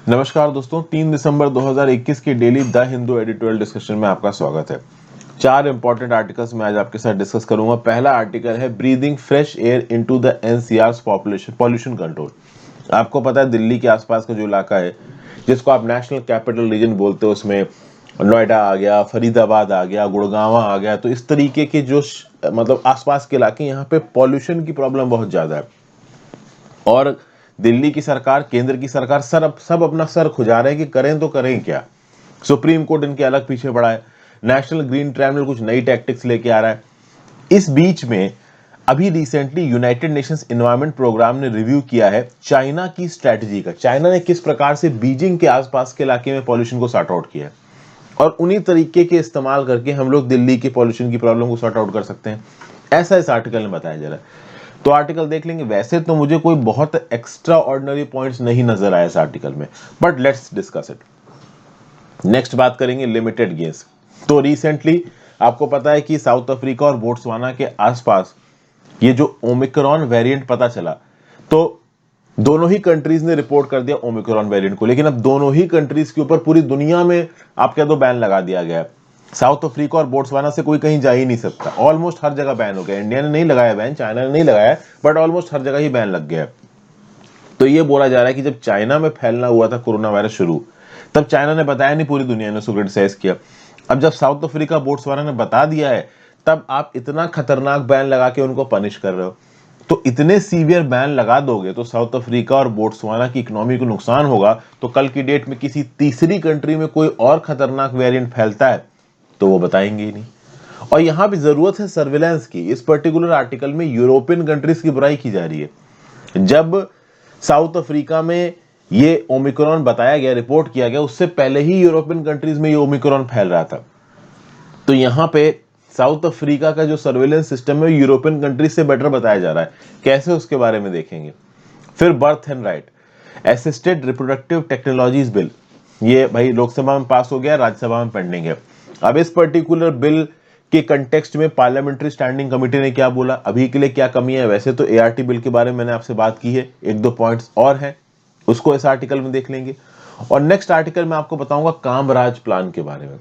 नमस्कार दोस्तों, 3 दिसंबर 2021 की daily the Hindu editorial discussion में आपका स्वागत है। 4 इंपॉर्टेंट आर्टिकल्स मैं आज आपके साथ डिस्कस करूंगा। पहला आर्टिकल है breathing fresh air into the NCR pollution control. आपको पता है दिल्ली के आसपास का जो इलाका है जिसको आप नेशनल कैपिटल रीजन बोलते हो, उसमें नोएडा आ गया, फरीदाबाद आ गया, गुड़गांव आ गया, तो इस तरीके के जो मतलब आसपास के इलाके, यहाँ पे पॉल्यूशन की प्रॉब्लम बहुत ज्यादा है। और दिल्ली की सरकार, केंद्र की सरकार सब अपना सर खुजा रहे हैं कि करें तो करें क्या। सुप्रीम कोर्ट इनके अलग पीछे पड़ा है, नेशनल ग्रीन ट्राइब्यूनल कुछ नई टैक्टिक्स लेके आ रहा है। इस बीच में अभी recently United Nations Environment Programme ने रिव्यू किया है चाइना की स्ट्रेटजी का। चाइना ने किस प्रकार से बीजिंग के आसपास के इलाके में पॉल्यूशन को सॉर्ट आउट किया है, और उन्हीं तरीके के इस्तेमाल करके हम लोग दिल्ली के पॉल्यूशन की प्रॉब्लम को सॉर्ट आउट कर सकते हैं, ऐसा इस आर्टिकल में बताया जा रहा है। तो आर्टिकल देख लेंगे। वैसे तो मुझे कोई बहुत एक्स्ट्रा ऑर्डिनरी पॉइंट्स नहीं नजर आए इस आर्टिकल में, but let's discuss it. Next बात करेंगे लिमिटेड गेन्स। तो रिसेंटली आपको पता है कि साउथ अफ्रीका और बोट्सवाना के आसपास ये जो ओमिक्रॉन वेरिएंट पता चला, तो दोनों ही कंट्रीज ने रिपोर्ट कर दिया ओमिक्रॉन वेरिएंट को। लेकिन अब दोनों ही कंट्रीज के ऊपर पूरी दुनिया में आप कह दो बैन लगा दिया गया है। साउथ अफ्रीका और बोट्सवाना से कोई कहीं जा ही नहीं सकता, ऑलमोस्ट हर जगह बैन हो गया। इंडिया ने नहीं लगाया बैन, चाइना ने नहीं लगाया, बट ऑलमोस्ट हर जगह ही बैन लग गया है। तो ये बोला जा रहा है कि जब चाइना में फैलना हुआ था कोरोना वायरस शुरू, तब चाइना ने बताया नहीं, पूरी दुनिया ने उसको क्रिटिसाइज किया। अब जब साउथ अफ्रीका बोट्सवाना ने बता दिया है, तब आप इतना खतरनाक बैन लगा के उनको पनिश कर रहे हो। तो इतने सीवियर बैन लगा दोगे तो साउथ अफ्रीका और बोट्सवाना की इकोनॉमी को नुकसान होगा। तो कल की डेट में किसी तीसरी कंट्री में कोई और खतरनाक वेरिएंट फैलता है तो वो बताएंगे ही नहीं। और यहां भी जरूरत है सर्विलांस की। इस पर्टिकुलर आर्टिकल में यूरोपियन कंट्रीज की बुराई की जा रही है। जब साउथ अफ्रीका में ये ओमिक्रॉन बताया गया, रिपोर्ट किया गया, उससे पहले ही यूरोपियन कंट्रीज में ये ओमिक्रॉन फैल रहा था। तो यहां पे साउथ अफ्रीका का जो सर्वेलेंस सिस्टम है यूरोपियन कंट्रीज से बेटर बताया जा रहा है। कैसे, उसके बारे में देखेंगे। फिर birth and right, assisted reproductive technologies bill, ये भाई लोकसभा में पास हो गया, राज्यसभा में पेंडिंग है। अब इस पर्टिकुलर बिल के कंटेक्स्ट में पार्लियामेंट्री स्टैंडिंग कमेटी ने क्या बोला, अभी के लिए क्या कमी है। वैसे तो एआरटी बिल के बारे में मैंने आपसे बात की है, एक दो पॉइंट्स और हैं, उसको इस आर्टिकल में देख लेंगे। और नेक्स्ट आर्टिकल में आपको बताऊंगा कामराज प्लान के बारे में।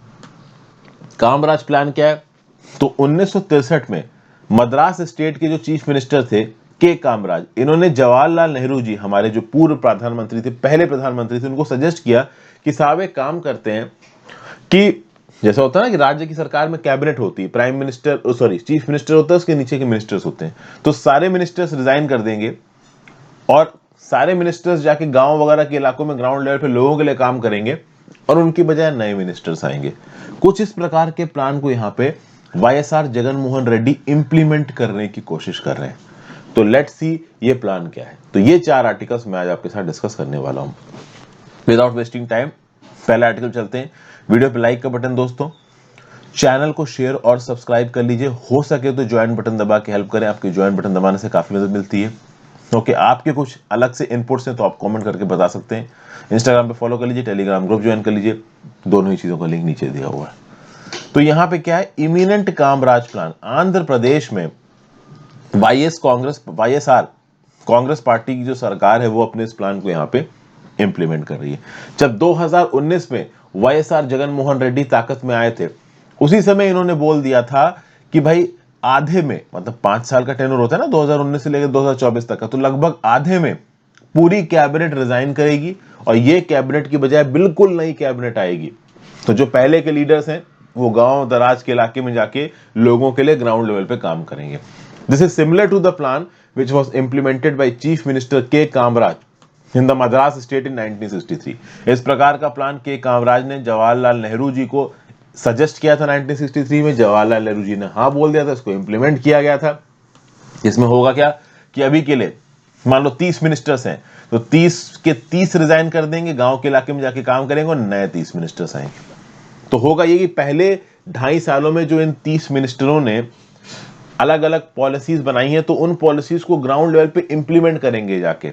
कामराज प्लान क्या है? तो 1963 में मद्रास स्टेट के जो चीफ मिनिस्टर थे के कामराज, इन्होंने जवाहरलाल नेहरू जी, हमारे जो पूर्व प्रधानमंत्री थे, पहले प्रधानमंत्री थे, उनको सजेस्ट किया कि साहब एक काम करते हैं कि जैसा होता है ना कि राज्य की सरकार में कैबिनेट होती है, प्राइम मिनिस्टर चीफ मिनिस्टर होता है, उसके नीचे के मिनिस्टर्स होते हैं। तो सारे मिनिस्टर्स रिजाइन कर देंगे और सारे मिनिस्टर्स जाके गांव वगैरह के इलाकों में ग्राउंड लेवल पे लोगों के लिए काम करेंगे, और उनकी बजाय नए मिनिस्टर्स आएंगे। कुछ इस प्रकार के प्लान को यहाँ पे वाईएसआर जगनमोहन रेड्डी इंप्लीमेंट करने की कोशिश कर रहे हैं। तो लेट्स सी ये प्लान क्या है। तो ये 4 आर्टिकल्स मैं आज आपके साथ डिस्कस करने वाला हूं। विदाउट वेस्टिंग टाइम पहले आर्टिकल चलते हैं। वीडियो पे लाइक का बटन, दोस्तों चैनल को शेयर और सब्सक्राइब कर लीजिए। हो सके तो ज्वाइन बटन दबा के हेल्प करें, आपकी ज्वाइन बटन दबाने से काफी मदद मिलती है। ओके, आपके कुछ अलग से इनपुट्स हैं तो आप कमेंट करके बता सकते हैं। इंस्टाग्राम पे फॉलो कर लीजिए, टेलीग्राम ग्रुप ज्वाइन कर लीजिए, दोनों ही चीजों का लिंक नीचे दिया हुआ है। तो यहाँ पे क्या है, इमिनेंट कामराज प्लान। आंध्र प्रदेश में वाईएसआर कांग्रेस पार्टी की जो सरकार है वो अपने इस प्लान को यहाँ पे इंप्लीमेंट कर रही है। जब 2019 में वाईएसआर जगनमोहन रेड्डी ताकत में आए थे, उसी समय इन्होंने बोल दिया था कि भाई आधे में, मतलब 5 साल का टेन्योर होता है ना 2019 से लेकर 2024 तक का, तो लगभग आधे में पूरी कैबिनेट रिजाइन करेगी और ये कैबिनेट की बजाय बिल्कुल नई कैबिनेट आएगी। तो जो पहले के लीडर्स हैं वो गांव दराज के इलाके में जाके लोगों के लिए ग्राउंड लेवल पे काम करेंगे। This is similar to the plan which was implemented by chief minister K Kamaraj in the Madras state in 1963। इस प्रकार का प्लान के कामराज ने जवाहरलाल नेहरू जी को सजेस्ट किया था 1963 में। जवाहरलाल नेहरू जी ने हाँ बोल दिया था, इसको इंप्लीमेंट किया गया था। इसमें होगा क्या कि अभी के लिए मान लो 30 मिनिस्टर्स हैं, तो 30 के 30 रिजाइन कर देंगे, गांव के इलाके में जाके काम करेंगे और नए 30 मिनिस्टर्स आएंगे। तो होगा ये कि पहले 2.5 सालों में जो इन 30 मिनिस्टरों ने अलग अलग पॉलिसीज बनाई हैं, तो उन पॉलिसीज को ग्राउंड लेवल पे इंप्लीमेंट करेंगे जाके,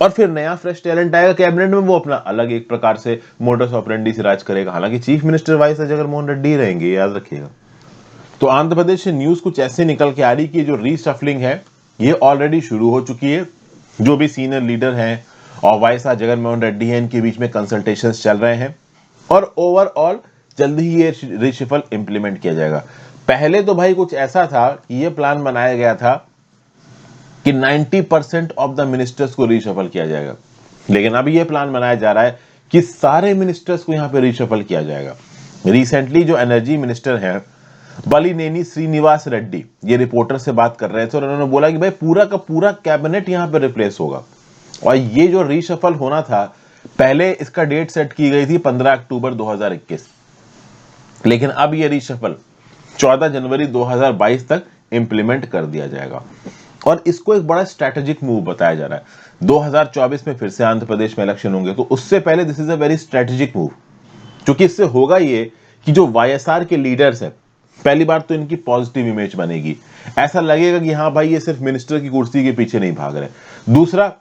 और फिर नया फ्रेश टैलेंट आएगा कैबिनेट में, वो अपना अलग एक प्रकार से मोडस ऑपरेंडी से राज करेगा। हालांकि chief minister YS Jaganmohan Reddy रहेंगे, याद रखिएगा। तो आंध्र प्रदेश से न्यूज कुछ ऐसे निकल के आ रही कि जो रीशफलिंग है ये ऑलरेडी शुरू हो चुकी है। जो भी सीनियर लीडर हैं और वाईएसआर जगनमोहन रेड्डी है, इनके बीच में कंसल्टेशंस चल रहे हैं और ओवरऑल जल्दी ही ये रिशफल इंप्लीमेंट किया जाएगा। पहले तो भाई कुछ ऐसा था कि ये प्लान बनाया गया था कि 90% ऑफ द मिनिस्टर्स को रिशफल किया जाएगा, लेकिन अब ये प्लान बनाया जा रहा है कि सारे मिनिस्टर्स को यहां पे रिशफल किया जाएगा। रिसेंटली जो एनर्जी मिनिस्टर हैं बलिनेनी श्रीनिवास रेड्डी, ये रिपोर्टर से बात कर रहे थे और उन्होंने बोला कि भाई पूरा का पूरा कैबिनेट यहां पे रिप्लेस होगा। और ये जो रिशफल होना था, पहले इसका डेट सेट की गई थी 15 अक्टूबर 2021, लेकिन अब ये रिशफल 14 जनवरी 2022 तक इंप्लीमेंट कर दिया जाएगा। और इसको एक बड़ा स्ट्रैटेजिक मूव बताया जा रहा है। 2024 में फिर से आंध्र प्रदेश में इलेक्शन होंगे, तो उससे पहले this is a very strategic move, क्योंकि इससे होगा ये कि जो वाईएसआर के लीडर्स हैं, पहली बार तो इनकी पॉजिटिव इमेज बनेगी, ऐसा लगेगा कि हाँ भाई ये सिर्फ मिनिस्टर की कुर्सी के पीछे नहीं भाग रहे। दूसरा,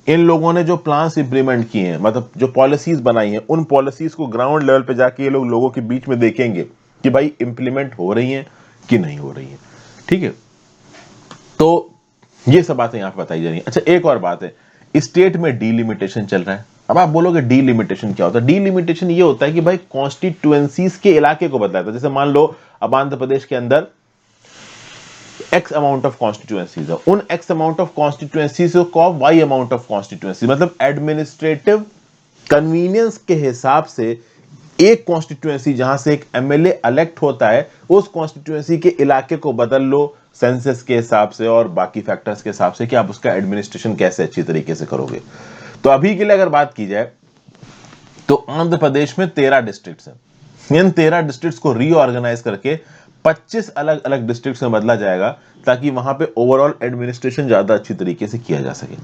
इन लोगों ने जो प्लान्स इंप्लीमेंट किए हैं, मतलब जो पॉलिसीज बनाई हैं, उन पॉलिसीज को ग्राउंड लेवल पे जाके ये लोग लोगों के बीच में देखेंगे कि भाई इंप्लीमेंट हो रही हैं कि नहीं हो रही हैं। ठीक है, तो ये सब बातें यहां पे बताई जा रही हैं। अच्छा, एक और बात है, स्टेट में डीलिमिटेशन चल रहा है। अब आप बोलोगे डीलिमिटेशन क्या होता है? डीलिमिटेशन ये होता है कि भाई कॉन्स्टिट्यूएंसीज के इलाके को बदला था। जैसे मान लो अब आंध्र प्रदेश के अंदर एक्स अमाउंट ऑफ कॉन्स्टिट्यूएंसीज है, उन एक्स अमाउंट ऑफ कॉन्स्टिट्यूएंसीज को वाई अमाउंट ऑफ कॉन्स्टिट्यूएंसी, मतलब एडमिनिस्ट्रेटिव कन्वीनियंस के हिसाब से एक कॉन्स्टिट्यूएंसी जहां से एक एमएलए इलेक्ट होता है, उस कॉन्स्टिट्यूएंसी के इलाके को बदल लो सेंसस के हिसाब से और बाकी फैक्टर्स के हिसाब से कि आप उसका एडमिनिस्ट्रेशन कैसे अच्छी तरीके से करोगे। तो अभी के लिए अगर बात की जाए तो आंध्र प्रदेश में 13 डिस्ट्रिक्ट्स हैं। इन 13 डिस्ट्रिक्ट्स को रीऑर्गेनाइज करके 25 अलग अलग डिस्ट्रिक्ट्स में बदला जाएगा, ताकि वहां पे ओवरऑल एडमिनिस्ट्रेशन ज्यादा अच्छी तरीके से किया जा सके।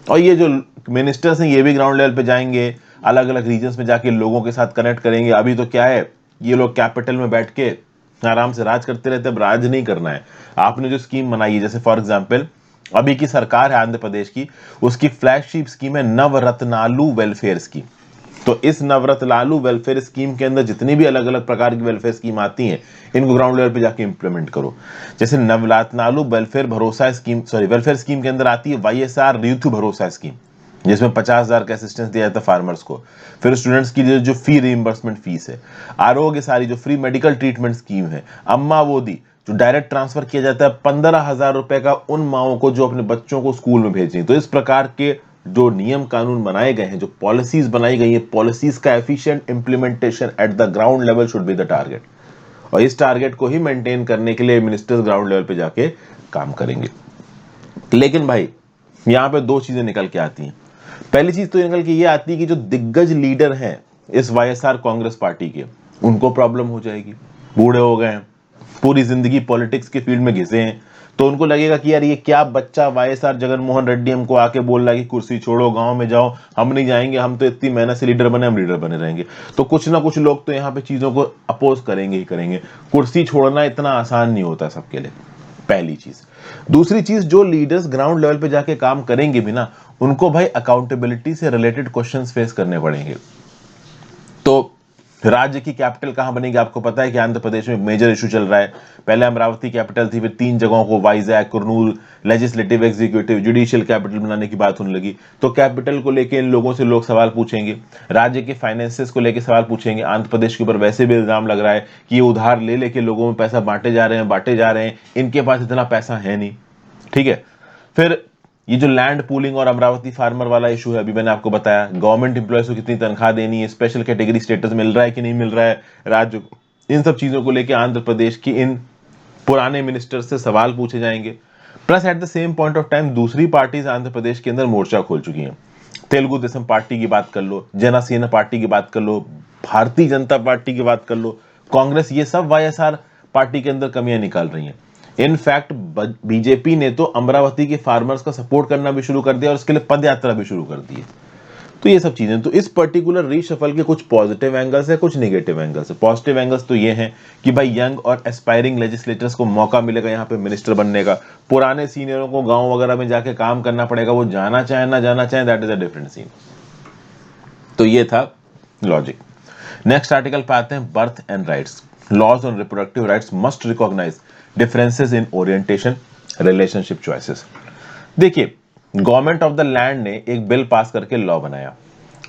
और ये जो मिनिस्टर्स हैं ये भी ग्राउंड लेवल पे जाएंगे, अलग अलग रीजन्स में जाके लोगों के साथ कनेक्ट करेंगे। अभी तो क्या है, ये लोग कैपिटल में बैठ के आराम से राज करते रहते हैं। अब राज नहीं करना है, आपने जो स्कीम बनाई है, जैसे फॉर एग्जांपल अभी की सरकार है आंध्र प्रदेश की, उसकी फ्लैगशिप स्कीम है नवरत्नालु वेलफेयर स्कीम। तो इस नवरत्नालु वेलफेयर स्कीम के अंदर जितनी भी अलग अलग प्रकार की वेलफेयर स्कीम आती हैं, इनको ग्राउंड लेवल पे जाके इंप्लीमेंट करो। जैसे नवरत्नालु वेलफेयर भरोसा स्कीम, वेलफेयर स्कीम के अंदर आती है वाईएसआर ऋतु भरोसा स्कीम, जिसमें 50,000 का असिस्टेंस दिया जाता है फार्मर्स को। फिर स्टूडेंट्स की जो फी रिइंबर्समेंट फीस है, आरोग्य सारी जो फ्री मेडिकल ट्रीटमेंट स्कीम है, अम्मा वोदी जो डायरेक्ट ट्रांसफर किया जाता है 15,000 रुपए का उन माओं को जो अपने बच्चों को स्कूल में भेज रही। तो इस प्रकार के जो नियम कानून बनाए गए हैं, जो पॉलिसीज बनाई गई है, पॉलिसीज का efficient implementation at the ground level should be the target. और इस टारगेट को ही मेंटेन करने के लिए मिनिस्टर्स ग्राउंड लेवल पे जाके काम करेंगे। लेकिन भाई यहां पे दो चीजें निकल के आती हैं। पहली चीज तो निकल के ये आती है कि जो दिग्गज लीडर हैं इस वाईएसआर कांग्रेस पार्टी के, उनको प्रॉब्लम हो जाएगी। बूढ़े हो गए हैं, पूरी जिंदगी पॉलिटिक्स के फील्ड में घिसे हैं, तो उनको लगेगा कि यार ये क्या बच्चा वाईएसआर जगनमोहन रेड्डी हमको आके बोल रहा है कि कुर्सी छोड़ो, गांव में जाओ, हम नहीं जाएंगे, हम तो इतनी मेहनत से लीडर बने, हम लीडर बने रहेंगे। तो कुछ ना कुछ लोग तो यहाँ पे चीजों को अपोज करेंगे ही करेंगे। कुर्सी छोड़ना इतना आसान नहीं होता सबके लिए, पहली चीज। दूसरी चीज, जो लीडर्स ग्राउंड लेवल पे जाके काम करेंगे भी ना, उनको भाई अकाउंटेबिलिटी से रिलेटेड क्वेश्चंस फेस करने पड़ेंगे। तो राज्य की कैपिटल कहां बनेगी? आपको पता है कि आंध्र प्रदेश में मेजर इशू चल रहा है। पहले अमरावती कैपिटल थी, फिर 3 जगहों को Vizag, Kurnool, legislative, executive, judicial capital बनाने की बात होने लगी। तो कैपिटल को लेके इन लोगों से लोग सवाल पूछेंगे, राज्य के फाइनेंसेस को लेके सवाल पूछेंगे। आंध्र प्रदेश के ऊपर वैसे भी इल्जाम लग रहा है कि ये उधार ले लेके लोगों में पैसा बांटे जा रहे हैं, इनके पास इतना पैसा है नहीं। ठीक है, फिर ये जो लैंड पूलिंग और अमरावती फार्मर वाला इशू है, अभी मैंने आपको बताया, गवर्नमेंट एम्प्लॉयज को कितनी तनख्वाह देनी है, स्पेशल कैटेगरी स्टेटस मिल रहा है कि नहीं मिल रहा है राज्य को, इन सब चीजों को लेकर आंध्र प्रदेश की इन पुराने मिनिस्टर से सवाल पूछे जाएंगे। Plus at the same point of time दूसरी पार्टीज आंध्र प्रदेश के अंदर मोर्चा खोल चुकी हैं। तेलुगु देशम पार्टी की बात कर लो, जनसेना पार्टी की बात कर लो, भारतीय जनता पार्टी की बात कर लो, कांग्रेस, ये सब वाईएसआर पार्टी के अंदर कमियां निकाल रही हैं। इनफैक्ट बीजेपी ने तो अमरावती के फार्मर्स का सपोर्ट करना भी शुरू कर दिया और उसके लिए पद यात्रा भी शुरू कर दी है। तो ये सब चीजें, तो इस पर्टिकुलर रीशफल के कुछ पॉजिटिव एंगल्स है, कुछ नेगेटिव एंगल्स है। पॉजिटिव एंगल्स तो ये हैं कि भाई यंग और एस्पायरिंग लेजिस्लेटर्स को मौका मिलेगा यहाँ पे मिनिस्टर बनने का। पुराने सीनियरों को गांव वगैरह में जाके काम करना पड़ेगा, वो जाना चाहे ना जाना चाहे, that is a different scene. तो ये था लॉजिक। नेक्स्ट आर्टिकल पे आते हैं, birth and rights. Laws on reproductive rights must recognise differences in orientation, relationship choices. देखिए, गवर्नमेंट ऑफ द लैंड ने एक बिल पास करके लॉ बनाया,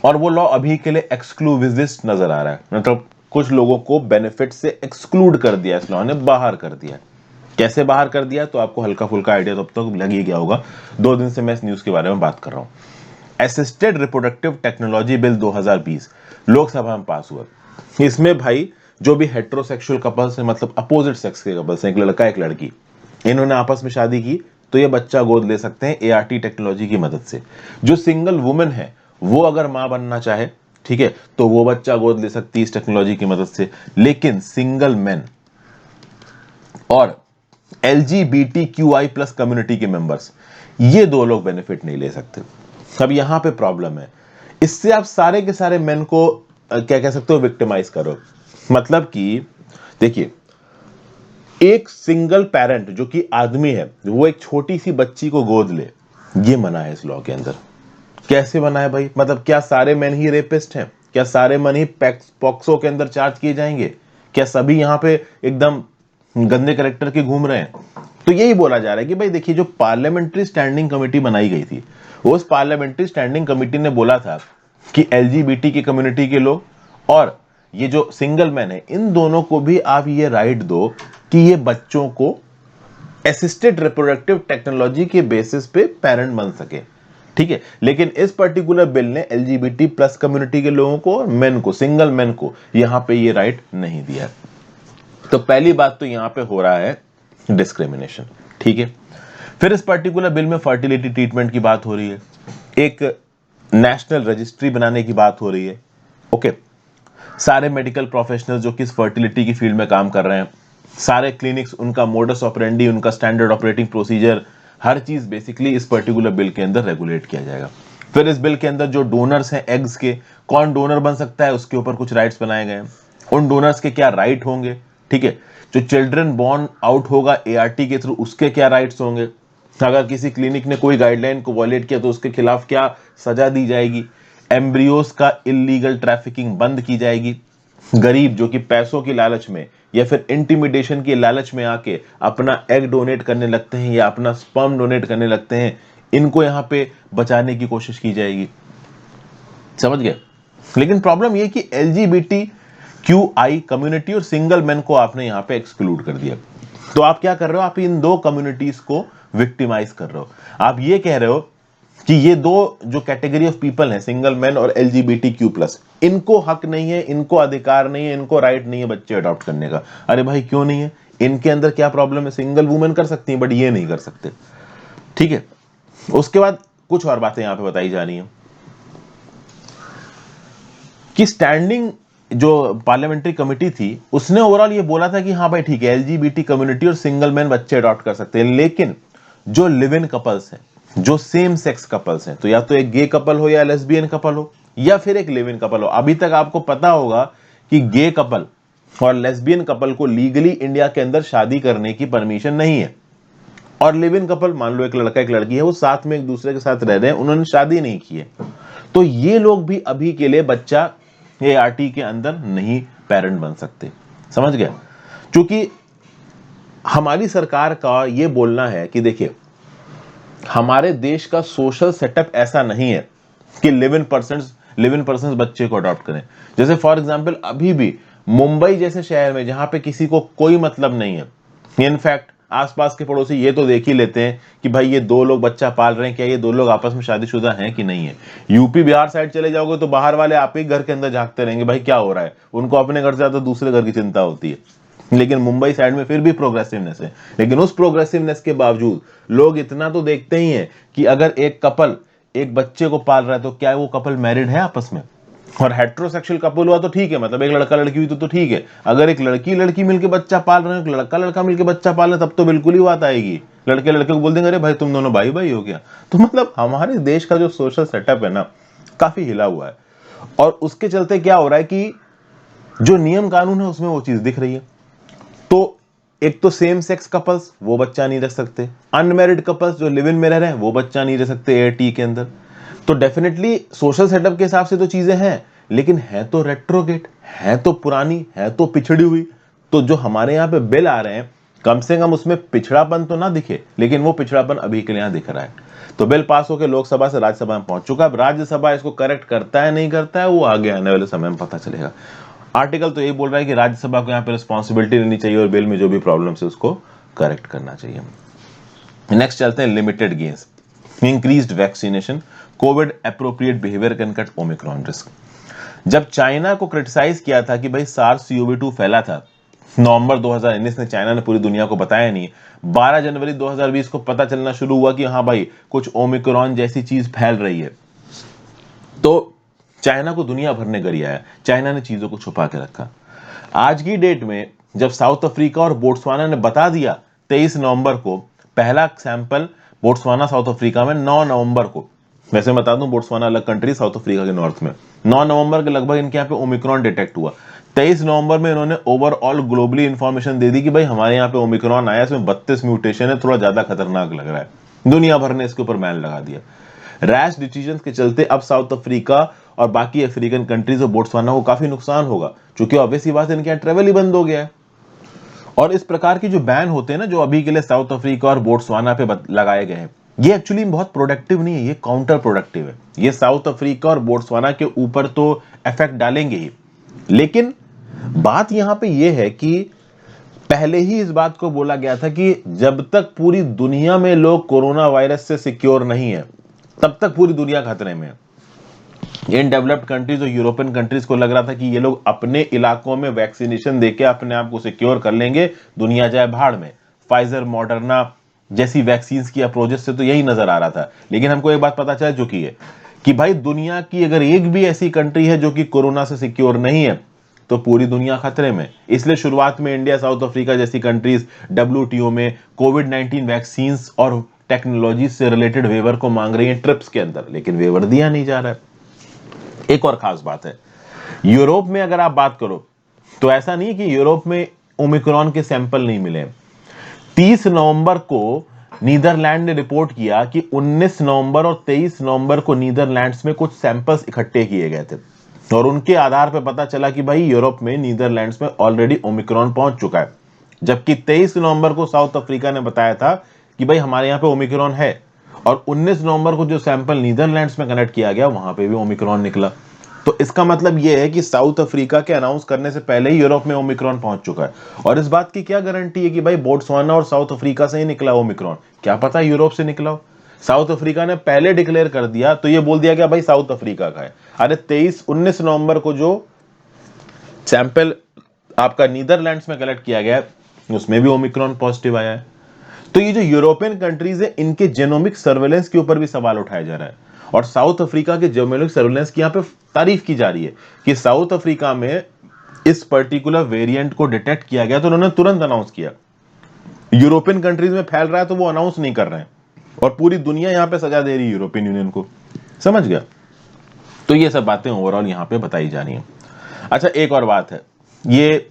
और वो लॉ अभी के लिए एक्सक्लूसिविस्ट नजर आ रहा है, मतलब कुछ लोगों को बेनिफिट से एक्सक्लूड कर दिया, इस लॉ ने बाहर कर दिया। कैसे बाहर कर दिया तो आपको हल्का फुल्का आइडिया तब तक लग ही गया होगा, 2 दिन से मैं इस न्यूज के बारे में बात कर रहा हूं। Assisted reproductive technology bill 2020 Lok Sabha में पास हुआ। इसमें भाई जो भी हेट्रोसेक्सुअल कपल्स हैं, मतलब अपोजिट सेक्स के कपल्स हैं, एक लड़का एक लड़की, इन्होंने आपस में शादी की तो ये बच्चा गोद ले सकते हैं एआरटी टेक्नोलॉजी की मदद से। जो सिंगल वुमेन है वो अगर मां बनना चाहे, ठीक है, तो वो बच्चा गोद ले सकती है इस टेक्नोलॉजी की मदद से। लेकिन सिंगल मैन और LGBTQI+ कम्युनिटी के मेंबर्स, ये 2 लोग बेनिफिट नहीं ले सकते। अब यहां पे प्रॉब्लम है, इससे आप सारे के सारे मेन को क्या कह सकते हो, विक्टिमाइज करो। मतलब कि देखिए, एक सिंगल पेरेंट जो कि आदमी है, वो एक छोटी सी बच्ची को गोद ले, ये मना है इस लॉ के अंदर। कैसे मना है भाई? मतलब क्या सारे मेन ही रेपिस्ट हैं? क्या सारे मेन ही पॉक्सो के अंदर चार्ज किए जाएंगे? क्या सभी यहां पे एकदम गंदे करेक्टर के घूम रहे हैं? तो यही बोला जा रहा है कि भाई देखिए, जो पार्लियामेंट्री स्टैंडिंग कमेटी बनाई गई थी, उस पार्लियामेंट्री स्टैंडिंग कमेटी ने बोला था कि LGBT की कम्युनिटी के लोग और ये जो सिंगल मैन है, इन दोनों को भी आप ये राइट दो कि ये बच्चों को असिस्टेड रिप्रोडक्टिव टेक्नोलॉजी के बेसिस पे पेरेंट बन सके, ठीक है। लेकिन इस पर्टिकुलर बिल ने LGBT+ कम्युनिटी के लोगों को और मेन को, सिंगल मैन को यहां पे ये राइट नहीं दिया। तो पहली बात तो यहां पे हो रहा है डिस्क्रिमिनेशन, ठीक है। फिर इस पर्टिकुलर बिल में फर्टिलिटी ट्रीटमेंट की बात हो रही है, एक नेशनल रजिस्ट्री बनाने की बात हो रही है, ओके। सारे मेडिकल प्रोफेशनल्स जो कि इस फर्टिलिटी की फील्ड में काम कर रहे हैं, सारे क्लिनिक्स, उनका मोडस ऑपरेंडी, उनका स्टैंडर्ड ऑपरेटिंग प्रोसीजर, हर चीज बेसिकली इस पर्टिकुलर बिल के अंदर रेगुलेट किया जाएगा। फिर इस बिल के अंदर जो डोनर्स हैं एग्स के, कौन डोनर बन सकता है, उसके ऊपर कुछ राइट्स बनाए गए हैं। उन डोनर्स के क्या राइट होंगे, ठीक है। जो चिल्ड्रन बॉर्न आउट होगा एआरटी के थ्रू, उसके क्या राइट्स होंगे। अगर किसी क्लिनिक ने कोई गाइडलाइन को वॉयलेट किया तो उसके खिलाफ क्या सजा दी जाएगी। एम्ब्रियोस का इलीगल ट्रैफिकिंग बंद की जाएगी। गरीब जो कि पैसों की लालच में या फिर इंटिमिडेशन की लालच में आके अपना एग डोनेट करने लगते हैं या अपना स्पर्म डोनेट करने लगते हैं, इनको यहां पे बचाने की कोशिश की जाएगी। समझ गए? लेकिन प्रॉब्लम ये कि LGBTQI कम्युनिटी और सिंगल मैन को आपने यहां पे एक्सक्लूड कर दिया। तो आप क्या कर रहे हो, आप इन 2 कम्युनिटीज को विक्टिमाइज कर रहे हो। आप ये कह रहे हो कि ये 2 जो कैटेगरी ऑफ पीपल हैं, सिंगल मैन और LGBTQ+, इनको हक नहीं है, इनको अधिकार नहीं है, इनको राइट नहीं है बच्चे अडॉप्ट करने का। अरे भाई क्यों नहीं है? इनके अंदर क्या प्रॉब्लम है? सिंगल वुमेन कर सकती है बट ये नहीं कर सकते, ठीक है। उसके बाद कुछ और बातें यहां पे बताई जा रही हैं कि स्टैंडिंग जो पार्लियामेंट्री कमेटी थी, उसने ओवरऑल ये बोला था कि हाँ भाई ठीक है, LGBT कम्युनिटी और सिंगल मैन बच्चे अडॉप्ट कर सकते हैं, लेकिन जो लिव इन कपल्स हैं, जो सेम सेक्स कपल्स हैं, तो या तो एक गे कपल हो या लेस्बियन कपल हो या फिर एक लिव इन कपल हो। अभी तक आपको पता होगा कि गे कपल और लेस्बियन कपल को लीगली इंडिया के अंदर शादी करने की परमिशन नहीं है। और लिव इन कपल, मान लो एक लड़का एक लड़की है, वो साथ में एक दूसरे के साथ रह रहे हैं, उन्होंने शादी नहीं की है, तो ये लोग भी अभी के लिए बच्चा एआरटी के अंदर नहीं पेरेंट बन सकते। समझ गए? क्योंकि हमारी सरकार का ये बोलना है कि देखिए, हमारे देश का सोशल सेटअप ऐसा नहीं है कि लिव इन पर्सन्स बच्चे को अडॉप्ट करें। जैसे फॉर एग्जांपल, अभी भी मुंबई जैसे शहर में जहां पे किसी को कोई मतलब नहीं है, इनफैक्ट आसपास के पड़ोसी ये तो देख ही लेते हैं कि भाई ये 2 लोग बच्चा पाल रहे हैं, क्या ये 2 लोग आपस में शादीशुदा हैं कि नहीं है। यूपी बिहार साइड चले जाओगे तो बाहर वाले आप ही घर के अंदर झांकते रहेंगे, भाई क्या हो रहा है। उनको अपने घर से ज्यादा दूसरे घर की चिंता होती है। लेकिन मुंबई साइड में फिर भी प्रोग्रेसिवनेस है, लेकिन उस प्रोग्रेसिवनेस के बावजूद लोग इतना तो देखते ही हैं कि अगर एक कपल एक बच्चे को पाल रहा है तो क्या वो कपल मैरिड है आपस में। और हेट्रोसेक्सुअल कपल हुआ तो ठीक है, मतलब एक लड़का लड़की हुई तो ठीक है। अगर एक लड़की लड़की मिलकर बच्चा पाल रहे हैं, लड़का लड़का मिलकर बच्चा पाल रहे हैं, तब तो बिल्कुल ही बात आएगी। लड़के लड़के को बोल देंगे अरे भाई तुम दोनों भाई भाई हो गया। तो मतलब हमारे देश का जो सोशल सेटअप है ना, काफी हिला हुआ है। और उसके चलते क्या हो रहा है कि जो नियम कानून है उसमें वो चीज दिख रही है। तो एक तो सेम सेक्स कपल्स वो बच्चा नहीं रख सकते, अनमैरिड कपल्स जो लिव इन में रह रहे हैं वो बच्चा नहीं रह सकते एआरटी के अंदर। तो डेफिनेटली सोशल सेटअप के हिसाब से तो चीजें हैं, लेकिन है तो रेट्रोगेट, है तो पुरानी, है तो पिछड़ी हुई। तो जो हमारे यहाँ पे बिल आ रहे हैं कम से कम उसमें पिछड़ापन तो ना दिखे, लेकिन वो पिछड़ापन अभी के लिए यहां दिख रहा है। तो बिल पास होकर लोकसभा से राज्यसभा में पहुंच चुका है। अब राज्यसभा इसको करेक्ट करता है नहीं करता है, वो आगे आने वाले समय में पता चलेगा। आर्टिकल तो यही बोल रहा है कि राज्यसभा को यहाँ पे रिस्पॉन्सिबिलिटी लेनी चाहिए और बिल में जो भी प्रॉब्लम है उसको करेक्ट करना चाहिए। नेक्स्ट चलते हैं limited gains, increased vaccination, Covid appropriate behaviour can cut Omicron risk. जब चाइना को क्रिटिसाइज किया था कि भाई SARS-CoV-2 फैला था, नवंबर 2019 में चाइना ने पूरी दुनिया को बताया नहीं, 12 जनवरी 2020 को पता चलना शुरू हुआ कि हाँ भाई कुछ ओमिक्रॉन जैसी चीज फैल रही है, तो चाइना को दुनिया भर ने गरियाया, चाइना ने चीजों को छुपा के रखा। आज की डेट में जब साउथ अफ्रीका और बोट्सवाना ने बता दिया 23 नवंबर को, पहला सैंपल बोट्सवाना साउथ अफ्रीका में 9 नवंबर को, वैसे बता दूं बोट्सवाना अलग कंट्री, साउथ अफ्रीका के नॉर्थ में, 9 नवंबर के लगभग इनके यहाँ पे ओमिक्रॉन डिटेक्ट हुआ। 23 नवंबर में इन्होंने ओवरऑल ग्लोबली इंफॉर्मेशन दे दी कि भाई हमारे यहाँ पे ओमिक्रॉन आया, इसमें 32 म्यूटेशन है, थोड़ा ज्यादा खतरनाक लग रहा है। दुनिया भर ने इसके ऊपर बैन लगा दिया। रैश डिसीजन के चलते अब साउथ अफ्रीका और बाकी अफ्रीकन कंट्रीज और बोट्सवाना को काफी नुकसान होगा, क्योंकि ऑब्वियसली बात है इनके यहाँ ट्रेवल ही बंद हो गया है। और इस प्रकार की जो बैन होते हैं ना, जो अभी के लिए साउथ अफ्रीका और बोट्सवाना पे लगाए गए हैं, ये एक्चुअली बहुत प्रोडक्टिव नहीं है, ये काउंटर प्रोडक्टिव है। ये साउथ अफ्रीका और बोट्सवाना के ऊपर तो इफेक्ट डालेंगे ही, लेकिन बात यहां पे ये है कि पहले ही इस बात को बोला गया था कि जब तक पूरी दुनिया में लोग कोरोना वायरस से सिक्योर नहीं है, तब तक पूरी दुनिया खतरे में है। इन डेवलप्ड कंट्रीज और यूरोपियन कंट्रीज को लग रहा था कि ये लोग अपने इलाकों में वैक्सीनेशन देके अपने आप को सिक्योर कर लेंगे, दुनिया जाए भाड़ में। फाइजर, मॉडर्ना जैसी वैक्सीन की अप्रोचेस से तो यही नजर आ रहा था, लेकिन हमको एक बात पता चल चुकी है कि भाई दुनिया की अगर एक भी ऐसी कंट्री है जो कि कोरोना से सिक्योर नहीं है, तो पूरी दुनिया खतरे में। इसलिए शुरुआत में इंडिया, साउथ अफ्रीका जैसी कंट्रीज WTO में कोविड-19 वैक्सीन और टेक्नोलॉजी से रिलेटेड वेवर को मांग रही है ट्रिप्स के अंदर, लेकिन वेवर दिया नहीं जा रहा है। एक और खास बात है, यूरोप में अगर आप बात करो तो ऐसा नहीं कि यूरोप में ओमिक्रॉन के सैंपल नहीं मिले। 30 नवंबर को नीदरलैंड ने रिपोर्ट किया कि 19 नवंबर और 23 नवंबर को नीदरलैंड्स में कुछ सैंपल्स इकट्ठे किए गए थे, और उनके आधार पर पता चला कि भाई यूरोप में, नीदरलैंड्स में ऑलरेडी ओमिक्रॉन पहुंच चुका है। जबकि 23 नवंबर को साउथ अफ्रीका ने बताया था कि भाई हमारे यहां पे ओमिक्रॉन है, और 19 नवंबर को जो सैंपल नीदरलैंड्स में कनेक्ट किया गया वहां पे भी ओमिक्रॉन निकला। तो इसका मतलब यह है कि साउथ अफ्रीका के अनाउंस करने से पहले ही यूरोप में ओमिक्रॉन पहुंच चुका है। और इस बात की क्या गारंटी है कि भाई बोट्सवाना और साउथ अफ्रीका से ही निकला ओमिक्रॉन, क्या पता यूरोप से निकला हो। साउथ अफ्रीका ने पहले डिक्लेयर कर दिया तो ये बोल दिया गया भाई साउथ अफ्रीका का है। अरे 19 नवंबर को जो सैंपल आपका नीदरलैंड्स में कलेक्ट किया गया उसमें भी ओमिक्रॉन पॉजिटिव आया है। तो ये जो यूरोपियन कंट्रीज है, इनके जेनोमिक सर्वेलेंस के ऊपर भी सवाल उठाया जा रहा है, और साउथ अफ्रीका के जेनोमिक सर्वेलेंस की यहां पे तारीफ की जा रही है कि साउथ अफ्रीका में इस पर्टिकुलर वेरिएंट को डिटेक्ट किया गया तो उन्होंने तुरंत अनाउंस किया। यूरोपियन कंट्रीज में फैल रहा है तो वो अनाउंस नहीं कर रहे हैं, और पूरी दुनिया यहां पे सजा दे रही है यूरोपियन यूनियन को। समझ गया? तो ये सब बातें ओवरऑल यहां पे बताई जा रही हैं। अच्छा, एक और बात है, ये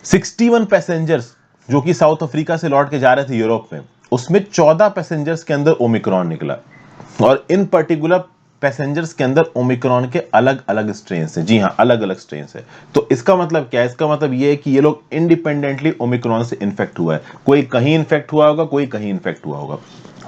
61 पैसेंजर्स जो कि साउथ अफ्रीका से लौट के जा रहे थे यूरोप में, उसमें 14 पैसेंजर्स के अंदर ओमिक्रॉन निकला, और इन पर्टिकुलर पैसेंजर्स के अंदर ओमिक्रॉन के अलग अलग स्ट्रेन्स हैं। जी हाँ, अलग अलग स्ट्रेन्स है। तो इसका मतलब क्या है? इसका मतलब यह है कि ये लोग इंडिपेंडेंटली ओमिक्रॉन से इन्फेक्ट हुआ है। कोई कहीं इन्फेक्ट हुआ होगा, कोई कहीं इन्फेक्ट हुआ होगा।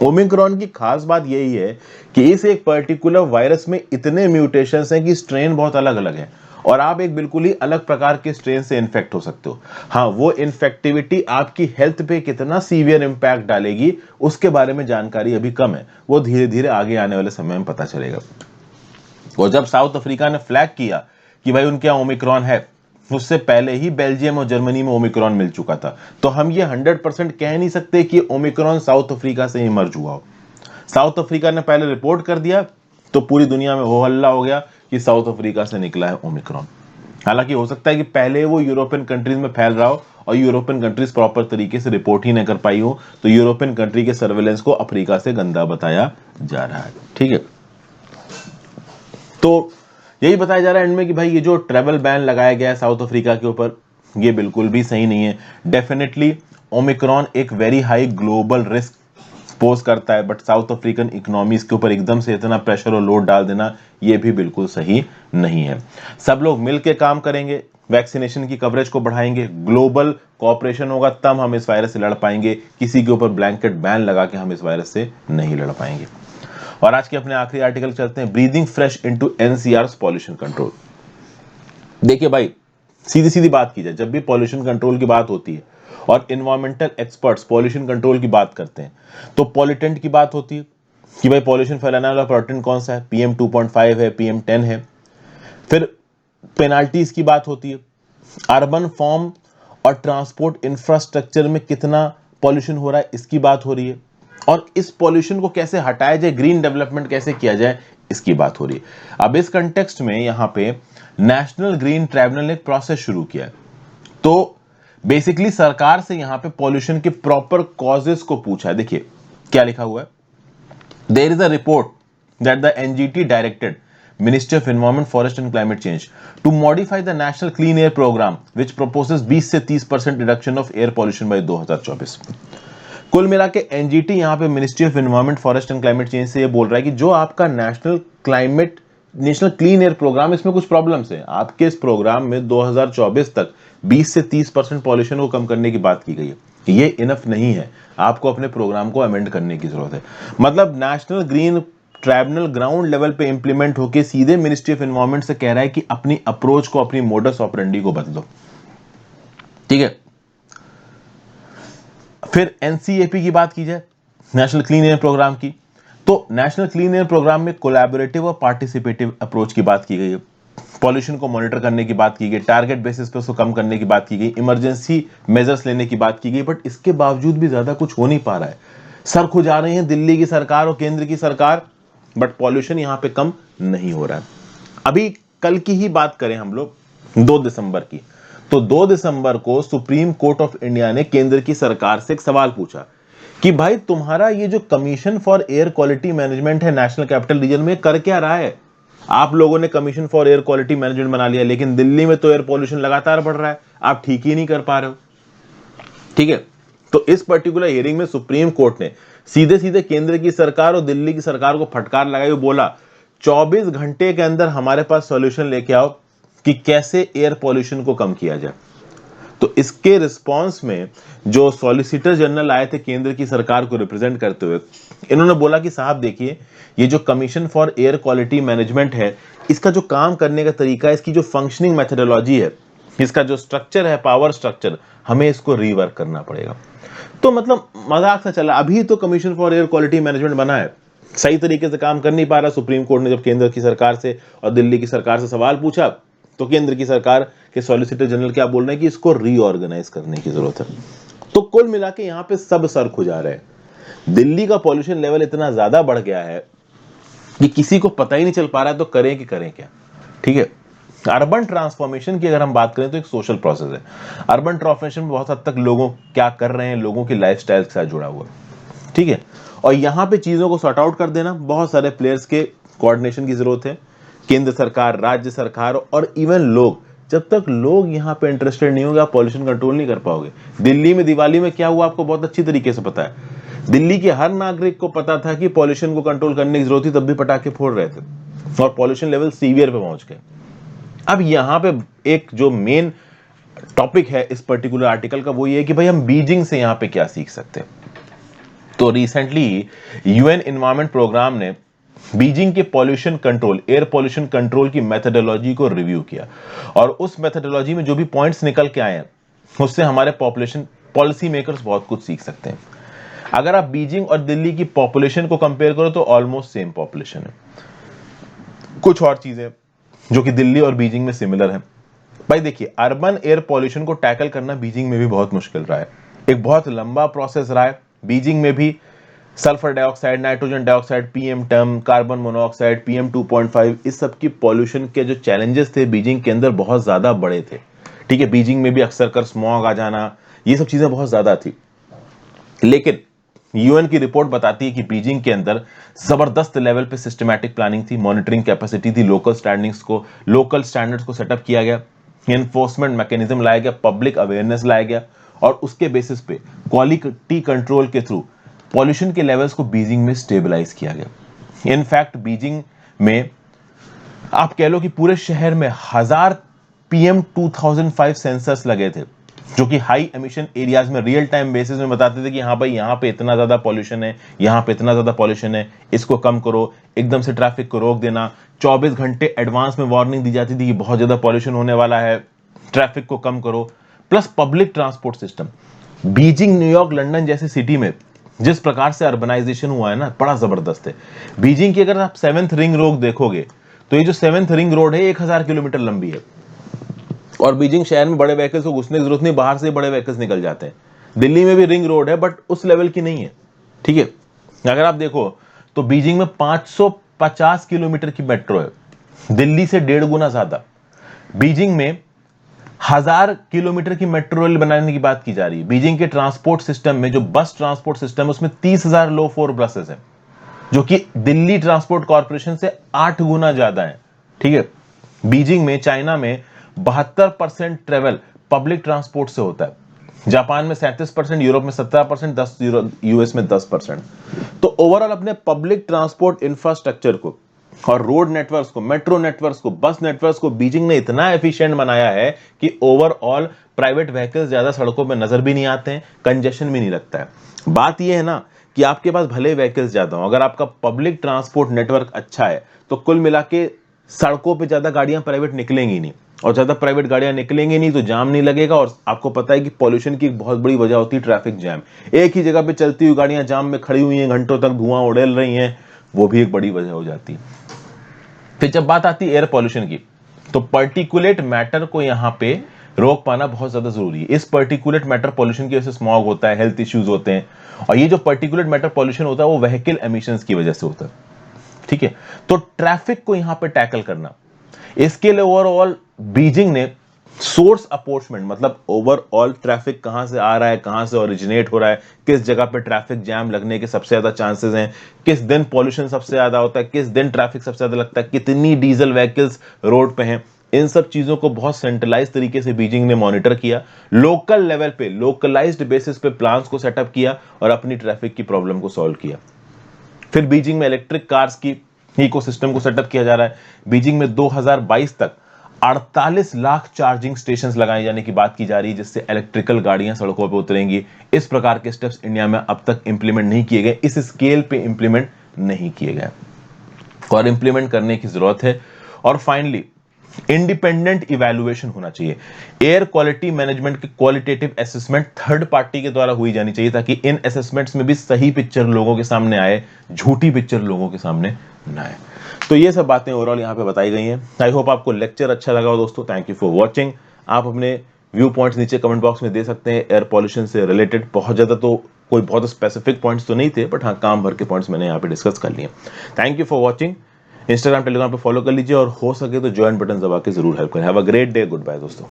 ओमिक्रॉन की खास बात यही है कि इस एक पर्टिकुलर वायरस में इतने म्यूटेशंस हैं कि स्ट्रेन बहुत अलग अलग है, और आप एक बिल्कुल ही अलग प्रकार के स्ट्रेन से इन्फेक्ट हो सकते हो। हाँ, वो इन्फेक्टिविटी आपकी हेल्थ पे कितना सीवियर इंपैक्ट डालेगी उसके बारे में जानकारी अभी कम है, वो धीरे धीरे आगे आने वाले समय में पता चलेगा। और जब साउथ अफ्रीका ने फ्लैग किया कि भाई उनके यहाँ ओमिक्रॉन है, उससे पहले ही बेल्जियम और जर्मनी में ओमिक्रॉन मिल चुका था। तो हम ये 100% कह नहीं सकते कि ओमिक्रॉन साउथ अफ्रीका से ही इमर्ज हुआ हो। साउथ अफ्रीका ने पहले रिपोर्ट कर दिया तो पूरी दुनिया में हो हल्ला हो गया कि साउथ अफ्रीका से निकला है ओमिक्रॉन। हालांकि हो सकता है कि पहले वो यूरोपियन कंट्रीज में फैल रहा हो और यूरोपियन कंट्रीज प्रॉपर तरीके से रिपोर्ट ही नहीं कर पाई हो, तो यूरोपियन कंट्री के सर्वेलेंस को अफ्रीका से गंदा बताया जा रहा है। ठीक है, तो यही बताया जा रहा है एंड में कि भाई ये जो ट्रैवल बैन लगाया गया है साउथ अफ्रीका के ऊपर, ये बिल्कुल भी सही नहीं है। डेफिनेटली ओमिक्रॉन एक very high global risk pose करता है, बट साउथ अफ्रीकन इकोनॉमीज के ऊपर एकदम से इतना प्रेशर और लोड डाल देना ये भी बिल्कुल सही नहीं है। सब लोग मिलकर काम करेंगे, वैक्सीनेशन की कवरेज को बढ़ाएंगे, ग्लोबल कोऑपरेशन होगा, तब हम इस वायरस से लड़ पाएंगे। किसी के ऊपर ब्लैंकेट बैन लगा के हम इस वायरस से नहीं लड़ पाएंगे। और आज के अपने आखिरी आर्टिकल चलते हैं, breathing fresh into NCR's pollution control. देखिए भाई, सीधी सीधी बात की जाए, जब भी पॉल्यूशन कंट्रोल की बात होती है और इन्वायरमेंटल एक्सपर्ट्स पॉल्यूशन कंट्रोल की बात करते हैं, तो पॉल्यूटेंट की बात होती है कि भाई पॉल्यूशन फैलाने वाला पॉल्यूटेंट कौन सा है, PM 2.5 है, PM 10 है। फिर पेनाल्टीज की बात होती है, अर्बन फॉर्म और ट्रांसपोर्ट इंफ्रास्ट्रक्चर में कितना पॉल्यूशन हो रहा है इसकी बात हो रही है, और इस पॉल्यूशन को कैसे हटाया जाए, ग्रीन डेवलपमेंट कैसे किया जाए, इसकी बात हो रही है। अब इस कंटेक्स्ट में यहां पे नेशनल ग्रीन ट्राइब्यूनल ने एक प्रोसेस शुरू किया है। तो बेसिकली सरकार से यहां पे पॉल्यूशन के प्रॉपर कॉजेस को पूछा है। देखिए क्या लिखा हुआ है, there is a report that the NGT directed Ministry of Environment, Forest and Climate Change to modify the National Clean Air Program, which proposes 20 से 30% reduction of air pollution by 2024। कुल मिला के एनजीटी यहाँ पे ministry of environment, forest and climate change से ये बोल रहा है कि जो आपका नेशनल क्लीन एयर प्रोग्राम, इसमें कुछ प्रॉब्लम्स है। आपके इस प्रोग्राम में 2024 तक 20 से 30% पॉल्यूशन को कम करने की बात की गई है, ये इनफ नहीं है, आपको अपने प्रोग्राम को अमेंड करने की जरूरत है। मतलब national green tribunal ground level पे इंप्लीमेंट होके सीधे मिनिस्ट्री ऑफ एनवायरमेंट से कह रहा है कि अपनी अप्रोच को, अपनी मोडस ऑपरेंडी को बदलो, ठीक है। फिर एनसीएपी की बात की जाए, नेशनल क्लीन एयर प्रोग्राम की, तो नेशनल क्लीन एयर प्रोग्राम में कोलैबोरेटिव और पार्टिसिपेटिव अप्रोच की बात की गई है, पॉल्यूशन को मॉनिटर करने की बात की गई, टारगेट बेसिस पे उसको कम करने की बात की गई, इमरजेंसी मेजर्स लेने की बात की गई। बट इसके बावजूद भी ज्यादा कुछ हो नहीं पा रहा है। सर खुजा रही है दिल्ली की सरकार और केंद्र की सरकार, बट पॉल्यूशन यहां पे कम नहीं हो रहा है। अभी कल की ही बात करें हम लोग 2 दिसंबर की, तो 2 दिसंबर को सुप्रीम कोर्ट ऑफ इंडिया ने केंद्र की सरकार से एक सवाल पूछा कि भाई तुम्हारा ये जो commission for air quality management है नेशनल कैपिटल रीजन में, कर क्या रहा है। आप लोगों ने commission for air quality management बना लिया, लेकिन दिल्ली में तो एयर पॉल्यूशन लगातार बढ़ रहा है, आप ठीक ही नहीं कर पा रहे हो, ठीक है। तो इस पर्टिकुलर हियरिंग में सुप्रीम कोर्ट ने सीधे सीधे केंद्र की सरकार और दिल्ली की सरकार को फटकार लगाई, बोला 24 घंटे के अंदर हमारे पास सॉल्यूशन लेके आओ कि कैसे एयर पॉल्यूशन को कम किया जाए। तो इसके रिस्पांस में जो सॉलिसिटर जनरल आए थे केंद्र की सरकार को रिप्रेजेंट करते हुए, इन्होंने बोला कि साहब देखिए, ये जो commission for air quality management है, इसका जो काम करने का तरीका है, इसकी जो फंक्शनिंग मेथोडोलॉजी है, इसका जो स्ट्रक्चर है, पावर स्ट्रक्चर, हमें इसको रीवर्क करना पड़ेगा। तो मतलब मजाक सा चला, अभी तो commission for air quality management बना है, सही तरीके से काम कर नहीं पा रहा। सुप्रीम कोर्ट ने जब केंद्र की सरकार से और दिल्ली की सरकार से सवाल पूछा, तो केंद्र की सरकार के सॉलिसिटर जनरल क्या बोल रहे हैं कि इसको रीऑर्गेनाइज करने की जरूरत है। तो कुल मिला के यहां पे सब सर खुजा रहे हैं। दिल्ली का पॉल्यूशन लेवल इतना ज्यादा बढ़ गया है कि किसी को पता ही नहीं चल पा रहा है, तो करें कि करें क्या, ठीक है। अर्बन ट्रांसफॉर्मेशन की अगर हम बात करें तो एक सोशल प्रोसेस है। अर्बन ट्रांसफॉर्मेशन में बहुत हद तक लोगों क्या कर रहे हैं, लोगों की लाइफस्टाइल के साथ जुड़ा हुआ, ठीक है। और यहां पे चीजों को सॉर्ट आउट कर देना, बहुत सारे प्लेयर्स के कोऑर्डिनेशन की जरूरत है, केंद्र सरकार, राज्य सरकार और इवन लोग। जब तक लोग यहाँ पे इंटरेस्टेड नहीं होंगे, आप पॉल्यूशन कंट्रोल नहीं कर पाओगे। दिल्ली में दिवाली में क्या हुआ आपको बहुत अच्छी तरीके से पता है। दिल्ली के हर नागरिक को पता था कि पॉल्यूशन को कंट्रोल करने की जरूरत थी, तब भी पटाखे फोड़ रहे थे और पॉल्यूशन लेवल सीवियर पे पहुंच गए। अब यहाँ पे एक जो मेन टॉपिक है इस पर्टिकुलर आर्टिकल का, वो ये है कि भाई हम बीजिंग से यहाँ पे क्या सीख सकते हैं। तो रिसेंटली यूएन एनवायरनमेंट प्रोग्राम ने बीजिंग के pollution control, air pollution control की मेथोडोलॉजी को रिव्यू किया, और उस मेथोडोलॉजी में जो भी पॉइंट्स निकल के आए हैं, उससे हमारे पॉपुलेशन पॉलिसी मेकर्स बहुत कुछ सीख सकते हैं। अगर आप बीजिंग और दिल्ली की पॉपुलेशन को कंपेयर करो तो ऑलमोस्ट सेम पॉपुलेशन है। कुछ और चीजें जो कि दिल्ली और बीजिंग में सिमिलर है। भाई देखिए, अर्बन एयर पॉल्यूशन को टैकल करना बीजिंग में भी बहुत मुश्किल रहा है, एक बहुत लंबा प्रोसेस रहा है। बीजिंग में भी sulphur dioxide, nitrogen dioxide, PM10, carbon monoxide, PM 2.5, इस सब की पॉल्यूशन के जो चैलेंजेस थे बीजिंग के अंदर बहुत ज्यादा बड़े थे, ठीक है। बीजिंग में भी अक्सर कर स्मॉग आ जाना, ये सब चीजें बहुत ज्यादा थी। लेकिन यूएन की रिपोर्ट बताती है कि बीजिंग के अंदर जबरदस्त लेवल पे सिस्टमैटिक प्लानिंग थी, मॉनिटरिंग कैपेसिटी थी, लोकल स्टैंडर्ड्स को सेटअप किया गया, एनफोर्समेंट मैकेनिज्म लाया गया, पब्लिक अवेयरनेस लाया गया, और उसके बेसिस पे क्वालिटी कंट्रोल के थ्रू पॉल्यूशन के लेवल्स को बीजिंग में स्टेबलाइज किया गया। इनफैक्ट बीजिंग में आप कह लो कि पूरे शहर में 1000 PM 2005 सेंसर्स लगे थे जो कि हाई एमिशन एरियाज में रियल टाइम बेसिस में बताते थे कि हाँ भाई यहाँ पे इतना ज्यादा पॉल्यूशन है, यहाँ पे इतना ज्यादा पॉल्यूशन है, इसको कम करो, एकदम से ट्रैफिक को रोक देना। 24 घंटे एडवांस में वार्निंग दी जाती थी कि बहुत ज्यादा पॉल्यूशन होने वाला है, ट्रैफिक को कम करो। Plus public transport system, Beijing, New York, London जैसी सिटी में जिस प्रकार से अर्बनाइजेशन हुआ है ना, बड़ा जबरदस्त है। बीजिंग की अगर आप 7th रिंग रोड देखोगे तो ये जो 7th रिंग रोड है 1000 किलोमीटर लंबी है, और बीजिंग शहर में बड़े व्हीकल्स को घुसने की जरूरत नहीं, बाहर से बड़े व्हीकल्स निकल जाते हैं। दिल्ली में भी रिंग रोड है बट उस लेवल की नहीं है, ठीक है। अगर आप देखो तो बीजिंग में 550 किलोमीटर की मेट्रो है, दिल्ली से 1.5 गुना ज्यादा। बीजिंग में 1000 किलोमीटर की मेट्रो रेल बनाने की बात की जा रही है। बीजिंग के ट्रांसपोर्ट सिस्टम में जो बस ट्रांसपोर्ट सिस्टम है उसमें 30,000 लो फ्लोर बसेस है, जो कि दिल्ली ट्रांसपोर्ट कॉर्पोरेशन से 8 गुना ज्यादा है, ठीक है। बीजिंग में, चाइना में 72% ट्रेवल पब्लिक ट्रांसपोर्ट से होता है, जापान में 37%, यूरोप में 17%, यूएस में 10%। तो ओवरऑल अपने पब्लिक ट्रांसपोर्ट इंफ्रास्ट्रक्चर को और रोड नेटवर्क्स को, मेट्रो नेटवर्क्स को, बस नेटवर्क्स को बीजिंग ने इतना एफिशिएंट बनाया है कि ओवरऑल प्राइवेट व्हीकल्स ज्यादा सड़कों पर नजर भी नहीं आते हैं, कंजेशन भी नहीं लगता है। बात यह है ना कि आपके पास भले व्हीकल्स ज्यादा हो, अगर आपका पब्लिक ट्रांसपोर्ट नेटवर्क अच्छा है तो कुल मिला के सड़कों पे ज्यादा गाड़ियां प्राइवेट निकलेंगी नहीं, और ज्यादा प्राइवेट गाड़ियां निकलेंगी नहीं तो जाम नहीं लगेगा। और आपको पता है कि पॉल्यूशन की एक बहुत बड़ी वजह होती है ट्रैफिक जैम। एक ही जगह पे चलती हुई गाड़ियां जाम में खड़ी हुई हैं, घंटों तक धुआं उड़ेल रही हैं, वो भी एक बड़ी वजह हो जाती है। फिर जब बात आती है एयर पॉल्यूशन की, तो पर्टिकुलेट मैटर को यहां पे रोक पाना बहुत ज्यादा जरूरी है। इस पर्टिकुलेट मैटर पॉल्यूशन की वजह से स्मॉग होता है, हेल्थ इश्यूज होते हैं, और ये जो पर्टिकुलेट मैटर पॉल्यूशन होता है वो व्हीकल एमिशंस की वजह से होता है, ठीक है। तो ट्रैफिक को यहां पे टैकल करना, इसके लिए ओवरऑल बीजिंग ने सोर्स अप्रोचमेंट, मतलब ओवरऑल ट्रैफिक कहां से आ रहा है, कहां से ओरिजिनेट हो रहा है, किस जगह पे ट्रैफिक जैम लगने के सबसे ज्यादा चांसेस हैं, किस दिन पॉल्यूशन सबसे ज्यादा होता है, किस दिन ट्रैफिक सबसे ज्यादा लगता है, कितनी डीजल व्हीकल्स रोड पे हैं, इन सब चीजों को बहुत सेंट्रलाइज तरीके से बीजिंग ने मॉनिटर किया, लोकल लेवल पे लोकलाइज्ड बेसिस पे प्लान्स को सेटअप किया और अपनी ट्रैफिक की प्रॉब्लम को सॉल्व किया। फिर बीजिंग में इलेक्ट्रिक कार्स की इकोसिस्टम को सेटअप किया जा रहा है। बीजिंग में 2022 तक 48 लाख चार्जिंग स्टेशंस लगाए जाने की बात की जा रही है, जिससे इलेक्ट्रिकल गाड़ियां सड़कों पर उतरेंगी। इस प्रकार के स्टेप्स इंडिया में अब तक इंप्लीमेंट नहीं किए गए, इस स्केल पे इंप्लीमेंट नहीं किए गए और इंप्लीमेंट करने की जरूरत है। और फाइनली इंडिपेंडेंट इवैल्यूएशन होना चाहिए। एयर क्वालिटी मैनेजमेंट की क्वालिटेटिव असेसमेंट थर्ड पार्टी के द्वारा हुई जानी चाहिए, ताकि इन असेसमेंट्स में भी सही पिक्चर लोगों के सामने आए, झूठी पिक्चर लोगों के सामने ना आए। तो ये सब बातें ओवरऑल यहाँ पे बताई गई हैं। आई होप आपको लेक्चर अच्छा लगा हो दोस्तों। Thank you for watching. आप अपने व्यू पॉइंट्स नीचे कमेंट बॉक्स में दे सकते हैं। एयर पॉल्यूशन से रिलेटेड बहुत ज्यादा तो कोई बहुत स्पेसिफिक पॉइंट्स तो नहीं थे, बट हाँ काम भर के पॉइंट्स मैंने यहाँ पे डिस्कस कर लिए। Thank you for watching. Instagram, Telegram पे फॉलो कर लीजिए और हो सके तो ज्वाइन बटन दबा के जरूर हेल्प करें। Have a great day. Good bye दोस्तों।